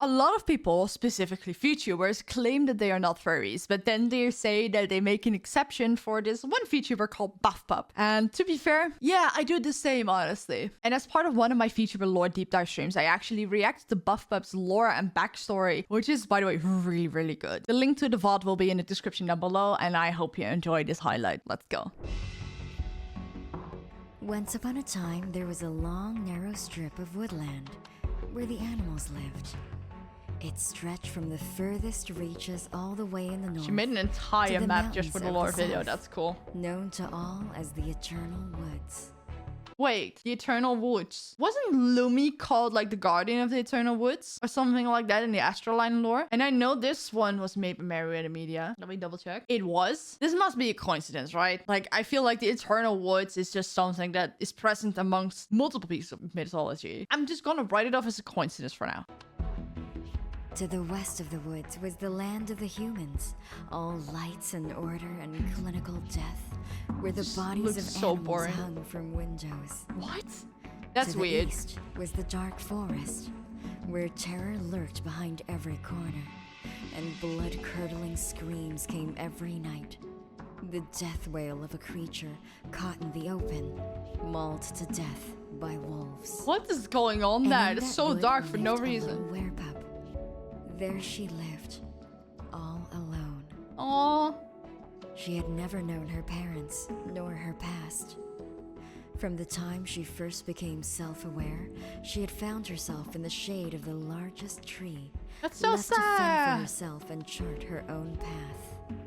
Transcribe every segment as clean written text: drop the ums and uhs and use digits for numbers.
A lot of people, specifically VTubers, claim that they are not furries, but then they say that they make an exception for this one VTuber called Buff Pup. And to be fair, yeah, I do the same, honestly. And as part of one of my VTuber lore deep dive streams, I actually reacted to Buff Pup's lore and backstory, which is, by the way, really, really good. The link to the VOD will be in the description down below, and I hope you enjoy this highlight. Let's go. Once upon a time, there was a long, narrow strip of woodland where the animals lived. It stretched from the furthest reaches all the way in the north. She made an entire map just for the lore video. That's cool. Known to all as the Eternal Woods. Wait, the Eternal Woods. Wasn't Lumi called like the Guardian of the Eternal Woods? Or something like that in the Astroline lore? And I know this one was made by Marietta Media. Let me double check. It was? This must be a coincidence, right? Like, I feel like the Eternal Woods is just something that is present amongst multiple pieces of mythology. I'm just gonna write it off as a coincidence for now. To the west of the woods was the land of the humans, all lights and order and clinical death, where the bodies of animals hung from windows. What? That's weird. To the east was the dark forest, where terror lurked behind every corner, and blood-curdling screams came every night. The death wail of a creature caught in the open, mauled to death by wolves. What is going on there? It's so dark for no reason. Werepup. There she lived, all alone. Aww. She had never known her parents, nor her past. From the time she first became self-aware, she had found herself in the shade of the largest tree. That's so left to fend sad. for herself and chart her own path.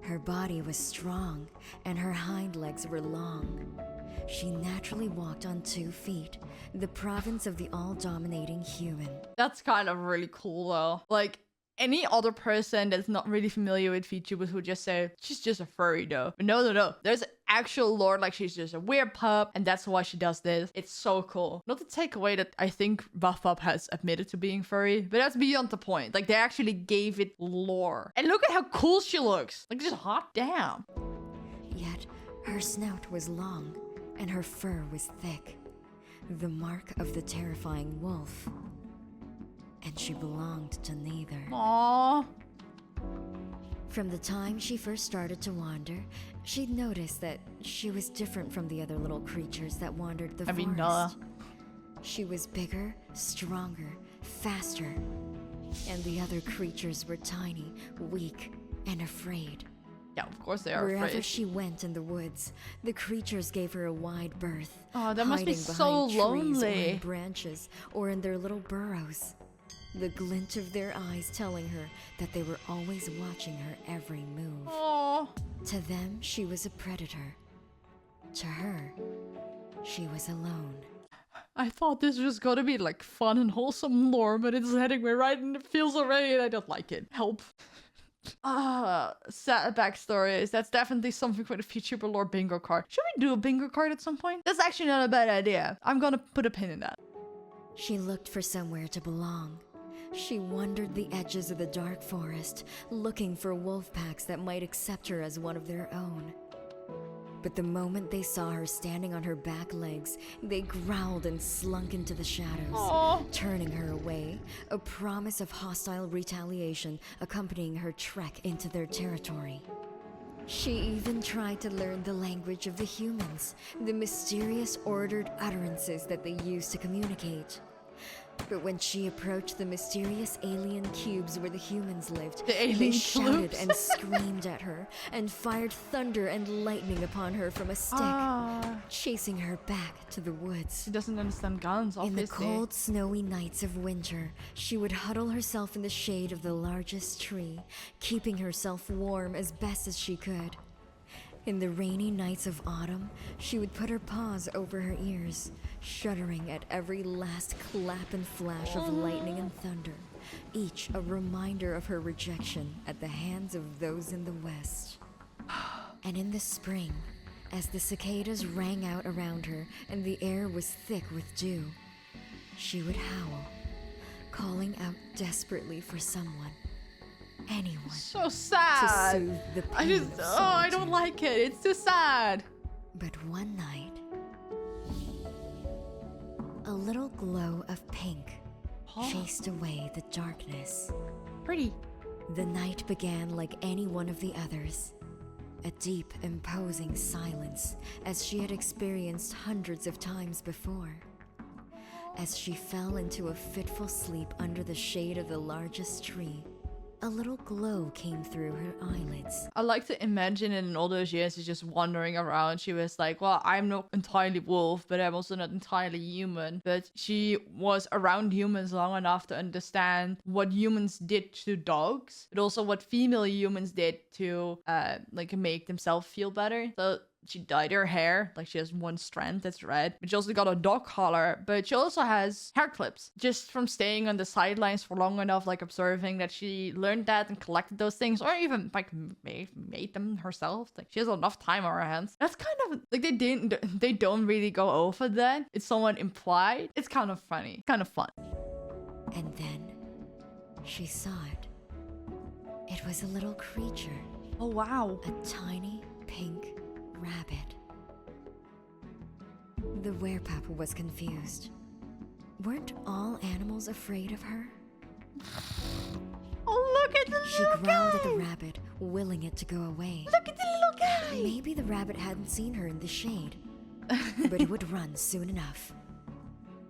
Her body was strong, and her hind legs were long. She naturally walked on 2 feet, the province of the all-dominating human. That's kind of really cool, though. Like, any other person that's not really familiar with VTubers would just say, she's just a furry, though. But no. There's actual lore, like she's just a weird pup, and that's why she does this. It's so cool. Not to take away that I think Buffpup has admitted to being furry, but that's beyond the point. Like, they actually gave it lore. And look at how cool she looks. Like, just hot damn. Yet, her snout was long, and her fur was thick, the mark of the terrifying wolf. And she belonged to neither. Aww. From the time she first started to wander, she'd noticed that she was different from the other little creatures that wandered the forest. She was bigger, stronger, faster, and the other creatures were tiny, weak, and afraid. Yeah, of course they are Wherever afraid. she went in the woods, the creatures gave her a wide berth. Oh, that must be so lonely. Or in branches, or in their little burrows. The glint of their eyes telling her that they were always watching her every move. Aww. To them, she was a predator. To her, she was alone. I thought this was gonna be like fun and wholesome lore, but it's heading me right in the feels already and I don't like it. Help. Sad backstories. That's definitely something for the VTuber lore bingo card. Should we do a bingo card at some point? That's actually not a bad idea. I'm gonna put a pin in that. She looked for somewhere to belong. She wandered the edges of the dark forest, looking for wolf packs that might accept her as one of their own. But the moment they saw her standing on her back legs, they growled and slunk into the shadows, turning her away, a promise of hostile retaliation accompanying her trek into their territory. She even tried to learn the language of the humans, the mysterious ordered utterances that they use to communicate. But when she approached the mysterious alien cubes where the humans lived, they shouted and screamed at her, and fired thunder and lightning upon her from a stick, chasing her back to the woods. She doesn't understand guns, obviously. In the cold, snowy nights of winter, she would huddle herself in the shade of the largest tree, keeping herself warm as best as she could. In the rainy nights of autumn, she would put her paws over her ears, shuddering at every last clap and flash of lightning and thunder, each a reminder of her rejection at the hands of those in the west. And in the spring, as the cicadas rang out around her and the air was thick with dew, she would howl, calling out desperately for someone. Anyone. So sad. To soothe the pain I don't like it. It's too sad. But one night, a little glow of pink chased away the darkness. Pretty. The night began like any one of the others. A deep, imposing silence, as she had experienced hundreds of times before. As she fell into a fitful sleep under the shade of the largest tree, a little glow came through her eyelids. I like to imagine in all those years she's just wandering around. She was like, well, I'm not entirely wolf, but I'm also not entirely human. But she was around humans long enough to understand what humans did to dogs, but also what female humans did to like make themselves feel better. So she dyed her hair, like she has one strand that's red, but she also got a dog collar, but she also has hair clips just from staying on the sidelines for long enough, like observing that she learned that and collected those things, or even like made them herself. Like she has enough time on her hands. That's kind of like they don't really go over that. It's somewhat implied. It's kind of funny, kind of fun. And then she saw it. It was a little creature. Oh wow. A tiny pink rabbit. The werepup was confused. Weren't all animals afraid of her? Oh, look at the She little growled guy. at the rabbit, willing it to go away. Look at the little guy. Maybe the rabbit hadn't seen her in the shade, but it would run soon enough,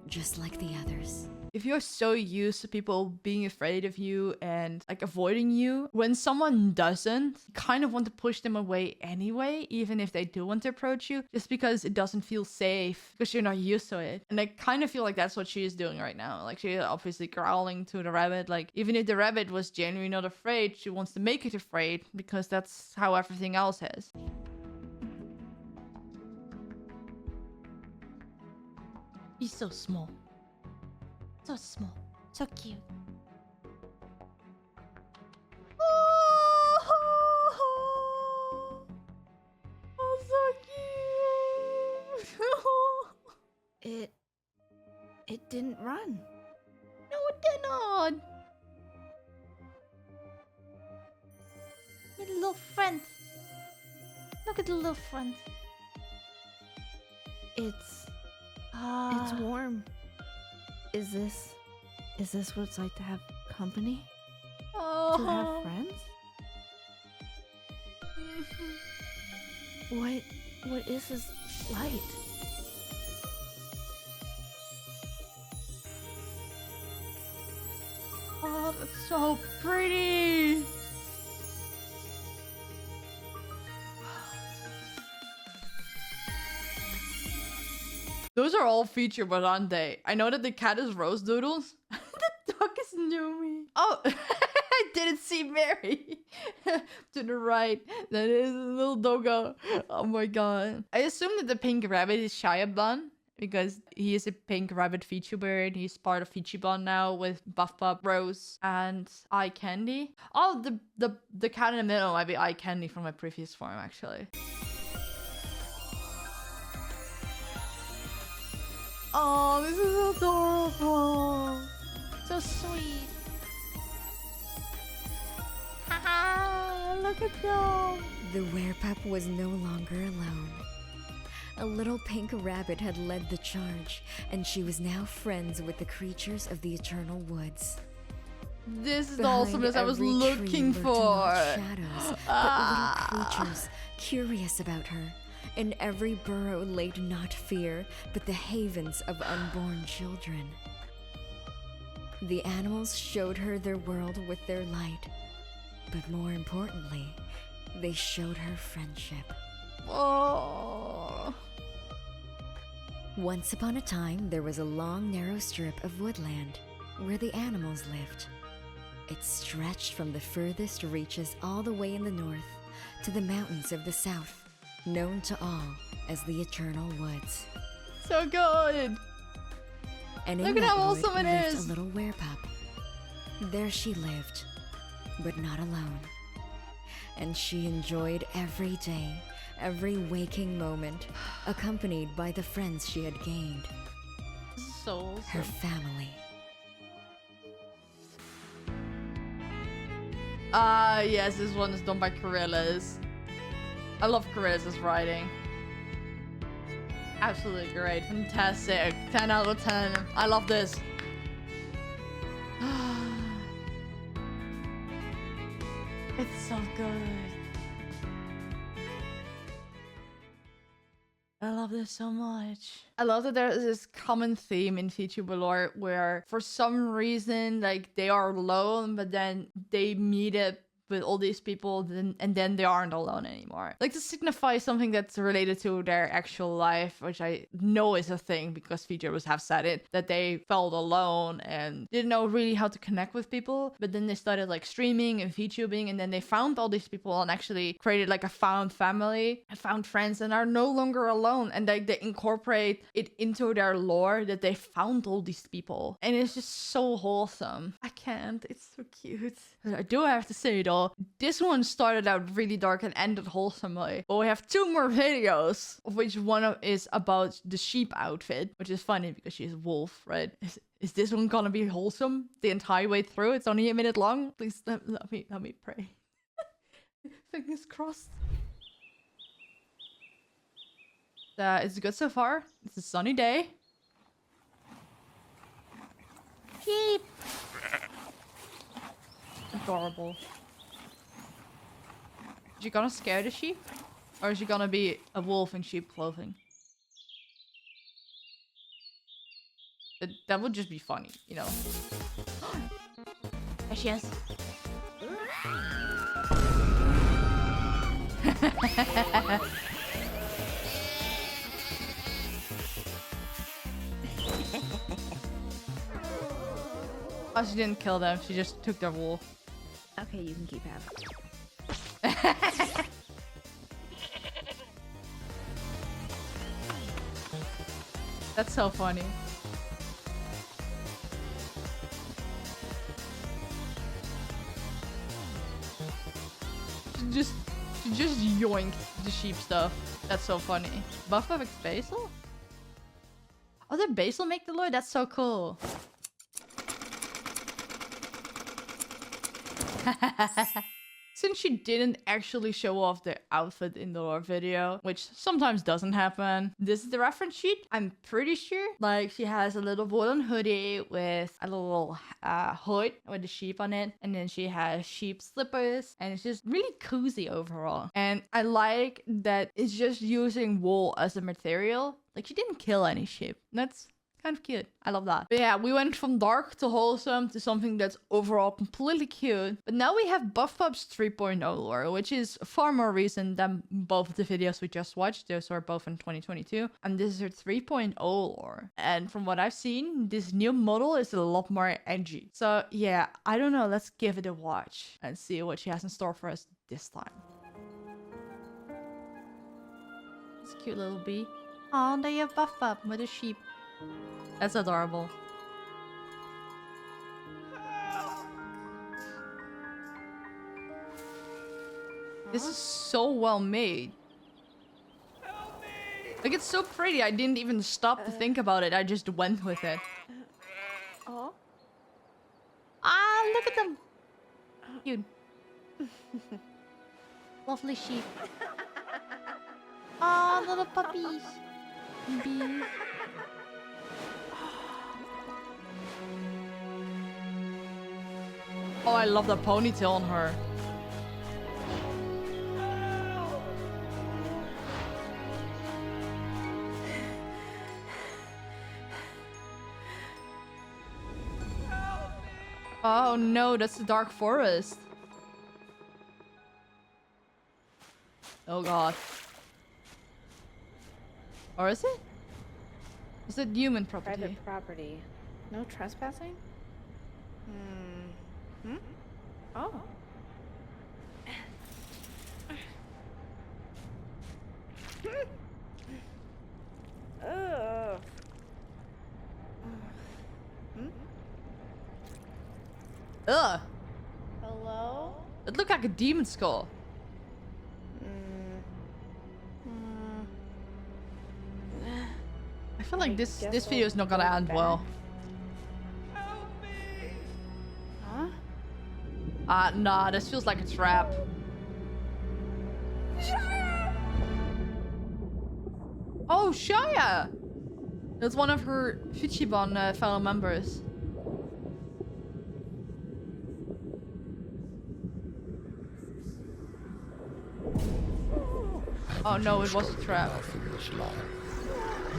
just like the others. If you're so used to people being afraid of you and like avoiding you, when someone doesn't, you kind of want to push them away anyway, even if they do want to approach you, just because it doesn't feel safe, because you're not used to it. And I kind of feel like that's what she is doing right now. Like she's obviously growling to the rabbit. Like even if the rabbit was genuinely not afraid, she wants to make it afraid because that's how everything else is. He's so small. So small. So cute. Oh, so cute. It didn't run. No, it did not. My little friend. Look at the little friend. It's Ah. warm. Is this what it's like to have company? Oh. To have friends? What is this light? Oh, that's so pretty. Those are all featured, but aren't they? I know that the cat is Rose Doodles. The dog is Numi. Oh, I didn't see Mary. To the right. That is a little doggo. Oh my god. I assume that the pink rabbit is Shiaban, because he is a pink rabbit VTuber and he's part of VTuber now with Buff Pup, Rose, and Eye Candy. Oh, the cat in the middle might be Eye Candy from my previous form, actually. Oh, this is adorable. So sweet. Haha, look at them. The werepup was no longer alone. A little pink rabbit had led the charge, and she was now friends with the creatures of the eternal woods. This is the Behind awesomeness I was every tree looking lurked for. not shadows, but little creatures curious about her. In every burrow laid not fear, but the havens of unborn children. The animals showed her their world with their light, but more importantly, they showed her friendship. Oh. Once upon a time, there was a long, narrow strip of woodland where the animals lived. It stretched from the furthest reaches all the way in the north to the mountains of the south, known to all as the Eternal Woods. So good. And Look in at how that wood awesome it lived is. a little werepup. There she lived, but not alone. And she enjoyed every day, every waking moment, accompanied by the friends she had gained, This is so awesome. her family. Ah, yes, this one is done by Gorillas. I love Gorillas' writing. Absolutely great. Fantastic. 10 out of 10. I love this. It's so good. I love this so much. I love that there is this common theme in VTuber lore where for some reason, like, they are alone, but then they meet up with all these people, and then they aren't alone anymore. Like, to signify something that's related to their actual life, which I know is a thing because VTubers have said it, that they felt alone and didn't know really how to connect with people. But then they started like streaming and VTubing, and then they found all these people and actually created like a found family and found friends and are no longer alone. And like they incorporate it into their lore that they found all these people. And it's just so wholesome. I can't. It's so cute. I do have to say though, this one started out really dark and ended wholesomely. But we have 2 more videos, of which one is about the sheep outfit, which is funny because she's a wolf, right? Is this one gonna be wholesome the entire way through? It's only a minute long. Please let me pray. Fingers crossed. It's good so far. It's a sunny day. Sheep. Adorable. Is she gonna scare the sheep? Or is she gonna be a wolf in sheep clothing? That would just be funny, you know? There she is. Oh, she didn't kill them. She just took their wool. Okay, you can keep having it. That's so funny. She just yoinked the sheep stuff. That's so funny. Buffpup makes basil? Oh, did basil make the lore? That's so cool. Since she didn't actually show off the outfit in the lore video, which sometimes doesn't happen, this is the reference sheet. I'm pretty sure. Like, she has a little woolen hoodie with a little hood with the sheep on it. And then she has sheep slippers. And it's just really cozy overall. And I like that it's just using wool as a material. Like, she didn't kill any sheep. That's kind of cute. I love that. But yeah, we went from dark to wholesome to something that's overall completely cute. But now we have Buffpup's 3.0 lore, which is far more recent than both of the videos we just watched. Those are both in 2022. And this is her 3.0 lore. And from what I've seen, this new model is a lot more edgy. So yeah, I don't know. Let's give it a watch and see what she has in store for us this time. It's a cute little bee. Oh, there you have Buffpup with a sheep. That's adorable. This is so well made. Like, it's so pretty. I didn't even stop to think about it. I just went with it. Oh. Ah, look at them. Cute. Lovely sheep. Ah, little puppies. Bees. Oh, I love the ponytail on her. Oh no, that's the dark forest. Oh god. Or is it? Is it human property? Private property. No trespassing? Hmm? Oh. Ugh. Ugh. Hello? It looked like a demon skull. I feel like this video is not gonna end well. Help me! Huh? Nah, this feels like a trap. Shia! Oh, Shia! That's one of her Fuchibon fellow members. Oh no, it was a trap. enough in this life.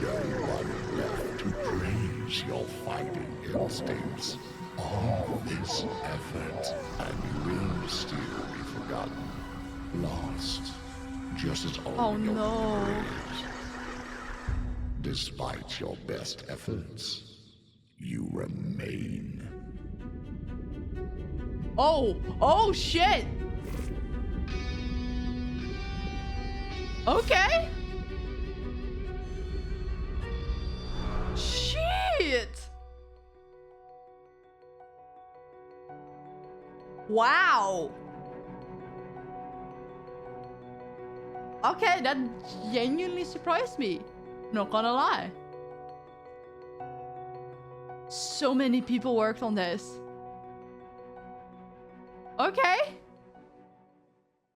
No one left to praise your fighting instincts. All this effort, and you will still be forgotten. Lost. Just as all Oh your no. careers. Despite your best efforts, you remain. Oh shit. Okay. Shit. Wow. Okay, that genuinely surprised me. Not gonna lie. So many people worked on this. Okay.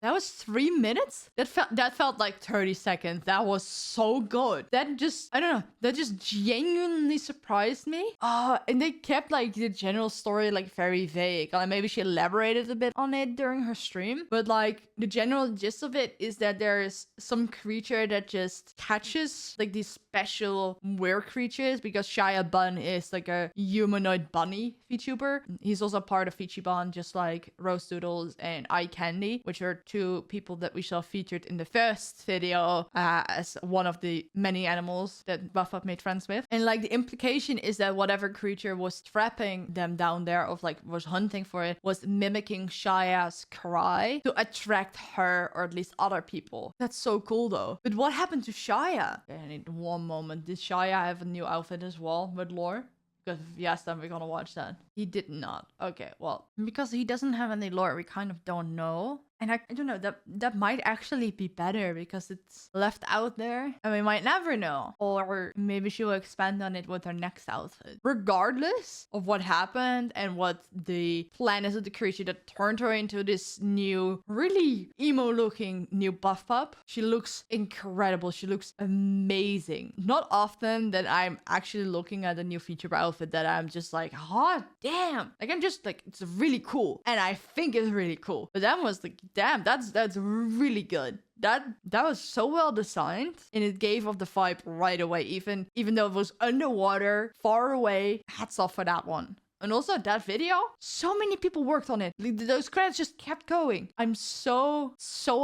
That was 3 minutes? That felt like 30 seconds. That was so good. That just, I don't know, that just genuinely surprised me. And they kept like the general story like very vague. Like maybe she elaborated a bit on it during her stream. But like the general gist of it is that there's some creature that just catches like these special weird creatures, because Shia Bun is like a humanoid bunny VTuber. He's also part of Ichiban, just like Rose Doodles and Eye Candy, which are two people that we saw featured in the first video as one of the many animals that Buffpup made friends with. And like the implication is that whatever creature was trapping them down there, of like was hunting for it, was mimicking Shia's cry to attract her, or at least other people. That's so cool though. But what happened to Shia? And in one moment, did Shia have a new outfit as well with lore? Because if yes, then we're gonna watch that. He did not. Okay, well, because he doesn't have any lore, we kind of don't know. And I don't know, that might actually be better because it's left out there and we might never know. Or maybe she will expand on it with her next outfit. Regardless of what happened and what the plan is of the creature that turned her into this new, really emo looking new Buff Pup, she looks incredible. She looks amazing. Not often that I'm actually looking at a new VTuber outfit that I'm just like, hot damn. Like I'm just like, it's really cool. And I think it's really cool. But that was like, damn, that's really good. That was so well designed, and it gave off the vibe right away. Even though it was underwater, far away, hats off for that one. And also that video, so many people worked on it. Those credits just kept going. I'm so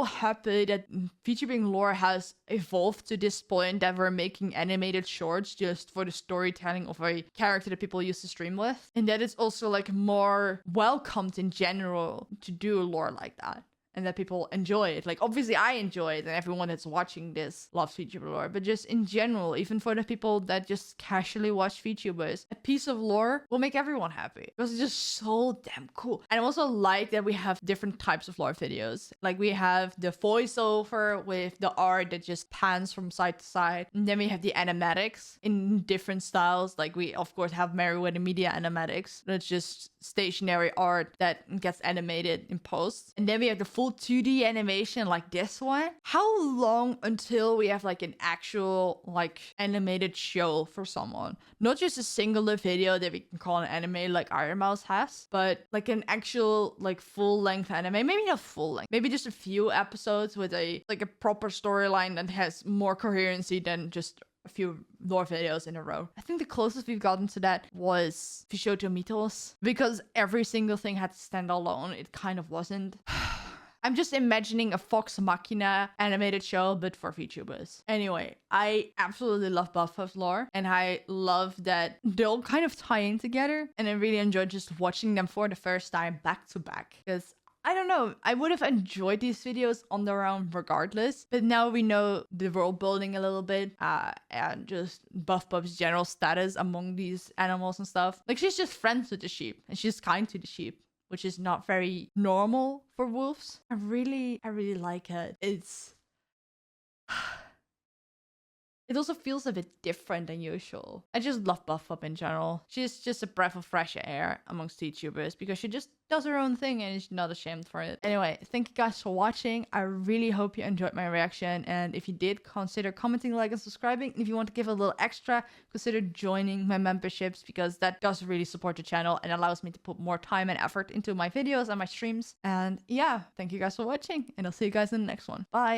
happy that VTubing lore has evolved to this point that we're making animated shorts just for the storytelling of a character that people used to stream with. And that it's also like more welcomed in general to do lore like that. And that people enjoy it. Like, obviously I enjoy it, and everyone that's watching this loves VTuber lore. But just in general, even for the people that just casually watch VTubers, a piece of lore will make everyone happy. Because it's just so damn cool. And I also like that we have different types of lore videos. Like, we have the voiceover with the art that just pans from side to side. And then we have the animatics in different styles. Like, we, of course, have Meriwether Media animatics. That's just stationary art that gets animated in post. And then we have the full 2D animation like this one. How long until we have like an actual like animated show for someone? Not just a singular video that we can call an anime like Iron Mouse has, but like an actual like full length anime. Maybe not full length, maybe just a few episodes with a like a proper storyline that has more coherency than just a few lore videos in a row. I think the closest we've gotten to that was Fishoto Mythos, because every single thing had to stand alone. It kind of wasn't. I'm just imagining a Fox Machina animated show, but for VTubers. Anyway, I absolutely love Buffpup lore, and I love that they'll kind of tie in together, and I really enjoyed just watching them for the first time back to back, because I don't know, I would have enjoyed these videos on their own regardless, but now we know the world building a little bit, and just Buffpup's general status among these animals and stuff. Like, she's just friends with the sheep, and she's kind to the sheep, which is not very normal for wolves. I really like it. It also feels a bit different than usual. I just love Buffpup in general. She's just a breath of fresh air amongst VTubers because she just does her own thing and is not ashamed for it. Anyway, thank you guys for watching. I really hope you enjoyed my reaction. And if you did, consider commenting, like, and subscribing. And if you want to give a little extra, consider joining my memberships because that does really support the channel and allows me to put more time and effort into my videos and my streams. And yeah, thank you guys for watching and I'll see you guys in the next one. Bye.